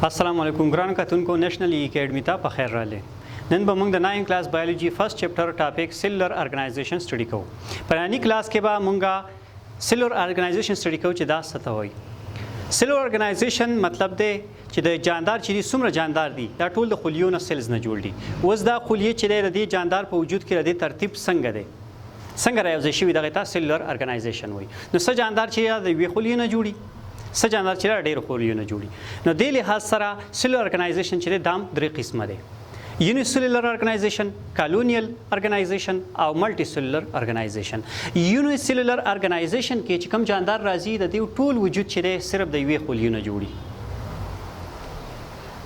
السلام علیکم ګران کتونکو نېشنل اکیډمي ته په خیر راغلی نن به موږ د 9 کلاس بایولوژي فرست چپټر ټاپک سیلولر ارګنایزیشن سټډي کوو په نننی کلاس کې به موږ سیلولر ارګنایزیشن سټډي کوو چې دا څه ته وایي سیلولر ارګنایزیشن مطلب دی چې د جاندار چې څومره جاندار دي دا ټول د خلیو نه سیلز نه جوړ دي اوس دا خلیه چې د دې جاندار په وجود کې د ترتیب څنګه دی څنګه راوځي شوی دغه ته سیلولر ارګنایزیشن وایي نو څه جاندار چې د وی خلیو نه جوړي څه جاندار چې ډېر خلیو نه جوړي نو دې لحاظ سره سیلولر ارګنایزیشن چې دام درې قسمه دي یونیسیلولر ارګنایزیشن کالونیل ارګنایزیشن او ملټي سیلولر ارګنایزیشن یونیسیلولر ارګنایزیشن کې چې کوم جاندار راځي د دې ټول وجود چې دی صرف د یوې خلیو نه جوړي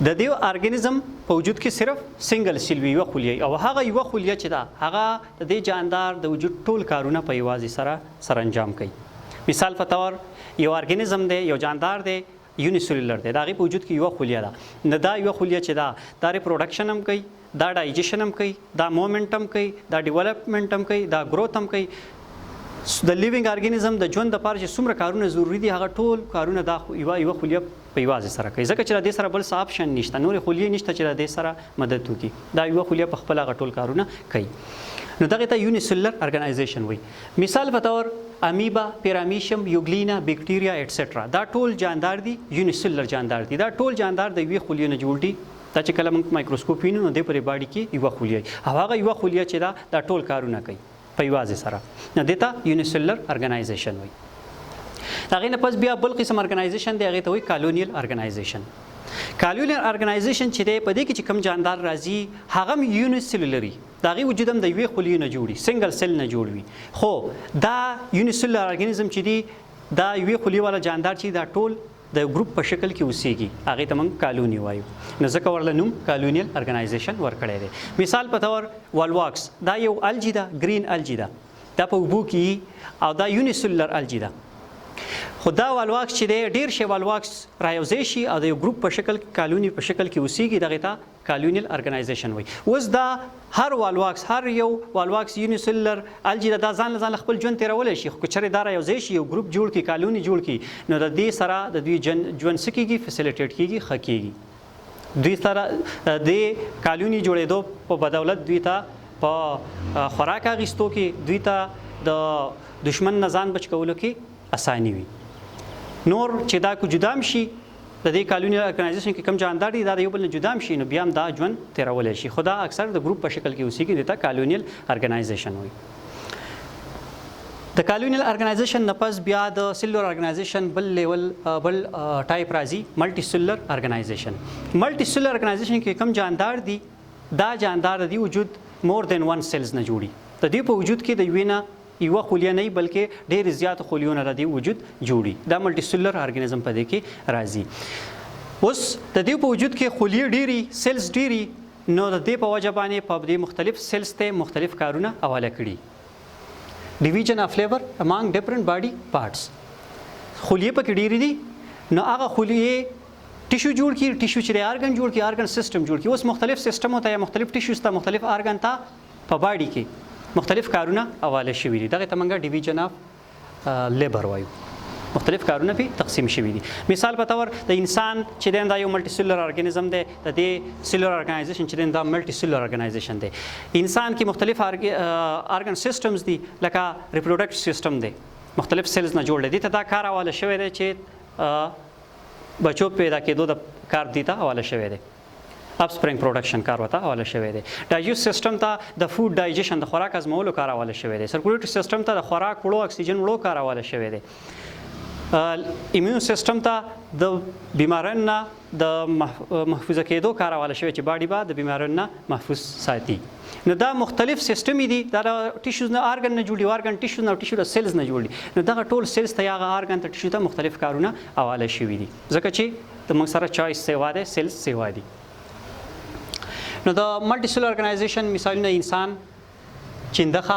د دې ارګانیزم په وجود کې صرف سنگل سیل وی خلیه او هغه یو خلیه چې دا هغه د دې جاندار د وجود ټول کارونه په یوازې سره انجام کوي مثال په تور یو ارګانیزم دی یو جاندار دی یونیسیلولر دی دا غي په وجود کې یو خلیه ده نه دا یو خلیه چې دا ریپروډکشن هم کوي دا ډایجیشن هم کوي دا موومنټ هم کوي دا ډیولپمنټ هم کوي دا گروث هم کوي د لیوینګ ارګانیزم د ژوند لپاره چې څومره کارونه ضروری دي هغه ټول کارونه دا یو خلیه په یوازې سره کوي ځکه چې د دې سره بل څه اپشن نشته نور خلیه نشته چې د دې سره مدد وکړي دا یو خلیه په خپل هغه ټول کارونه کوي نو دغه ته یونیسیلولر ارګنایزیشن وایي مثال په تور امیبا پیرامیشیم یوګلینا بیکټیریا ایټسټرا دا ټول جاندار دي یونیسیلولر جاندار دي دا ټول جاندار د یوې خلیې نه جوړ دي دا چې کله موږ مایکروسکوپ وینو نو د پرې باډي کې یو خلیه او هغه یو خلیه چې دا ټول کارونه کوي په یوازې سره نو دته یونیسیلولر ارګنایزیشن وایي هغه نه پس بیا بل قسم ارګنایزیشن دی هغه ته وایي کالونیل ارګنایزیشن کالونیل ارګنایزیشن چې دی په دې کې چې کوم جاندار راځي هغه یونیسیلولري دا غي وجود هم د یوې خلیې نه جوړي سنگل سیل نه جوړوي خو دا یونیسیلولر ارګانیزم چې دی دا یوې خلیې والا جاندار چې دا ټول د ګروپ په شکل کې اوسېږي هغه ته موږ کالونی وایو نو ځکه ورله نوم کالونیل ارګنایزیشن ورکړی دی مثال په تور والواکس دا یو الجی ده ګرین الجی ده دا په اوبو کې او دا یونیسیلولر الجی ده خو دا والواکس چې دی ډیر شی والواکس رايوځي شي او د یو ګروپ په شکل کالونی په شکل کې اوسېږي دغه ته کالونیل ارګنایزیشن وایي اوس دا هر والواکس هر یو والواکس یونیسیلولر الجی دا ځان خپل ژوند تیرولی شي خو که چېرې دا رايوځي شي یو ګروپ جوړ کړي کالونی جوړ کړي نو د دې سره د دوی ژوند څه کېږي فیسیلیټیټ کېږي ښه کېږي دوی سره د کالونی جوړېدو په بدولت دوی ته په خوراک اخیستو کې دوی ته د دشمن نه ځان بچ کولو کې اساني وي نور چې دا کو جدام شي د دې کالونیل ارګنایزیشن کې کم جاندار دي دا یو بل نه جدام شي نو بیا هم دا ژوند تیرولی شي خو دا اکثر د ګروپ په شکل کې اوسېږي دته کالونیل ارګنایزیشن وایي د کالونیل ارګنایزیشن نه پس بیا د سیلولر ارګنایزیشن بل لیول بل ټایپ راځي ملټي سیلولر ارګنایزیشن ملټي سیلولر ارګنایزیشن کې کم جاندار دي دا جاندار دی وجود مور دین ون سیلز نه جوړي د دې په وجود کې د یوې نه یو خلیه نه بلکې ډېر زیات خلیونه را دي وجود جوړي دا ملټي سیلولر ارګانیزم په دې کې راځي اوس د دې په وجود کې خلیه ډېری سیلز ډېری نو د دې په وجه باندې په دې مختلف سیلز ته مختلف کارونه حواله کړي ډیویژن اف لیبر امانګ ډیفرنٹ باډي پارټس خلیه پکې ډېری دي نو هغه خلیه ټیشو جوړ کړي ټیشو چې ارګن جوړ کړي ارګن سیستم جوړ کړي اوس مختلف سیستم ته یا مختلف ټیشوز ته مختلف ارګن ته په باډي کې مختلف کارونه حواله شوي دي دغه ته موږ ډیویژن اف لیبر وایو مختلف کارونه په تقسیم شوي دي مثال په تور د انسان چې دا یو ملټي سیلولر ارګانیزم دی د دې سیلولر ارګنایزیشن چې دا ملټي سیلولر ارګنایزیشن دی انسان کې مختلف ارګن سیستمز دي لکه ریپروډکټ سیستم دی مختلف سیلز نه جوړ دي ته دا کار حواله شوی دی چې بچو پیدا کېدو د کار دی ته حواله شوی دی اپ سپرینګ پروډکشن کار وته حواله شوی دی ډایجست سیستم ته د فود ډایجیشن د خوراک ازمولو کار حواله شوی دی سرکولیټری سیستم ته د خوراک وړو اکسیجن وړو کار حواله شوی دی ایمیون سیستم ته د بیمارانو نه د محفوظه کېدو کار حواله شوی چې باډي به د بیمارانو نه محفوظ ساتي نو دا مختلف سیستم دي دا ټیشوز نه ارګن نه جوړي ارګن ټیشوز نه ټیشو د سیلز نه جوړي نو دا ټول سیلز ته هغه ارګن ته ټیشو ته مختلف کارونه حواله شوی دي ځکه چې د موږ سره چوایس سیوا ده سیلز سیوا دي نو د ملټي سیلولر ارګنایزیشن مثالونه انسان چندخه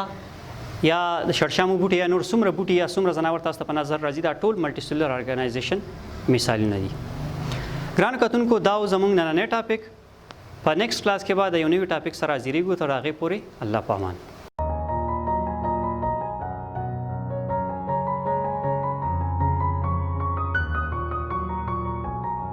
یا د شړشامو بوټي یا نور څومره بوټي یا څومره ځناور تاسو ته په نظر راځي دا ټول ملټي سیلولر ارګنایزیشن مثالونه دي ګران کتونکو دا زموږ نننی ټاپک په نیکسټ کلاس کې بعد یو نوی ټاپک سره حاضرېږو تر هغې پورې الله پامان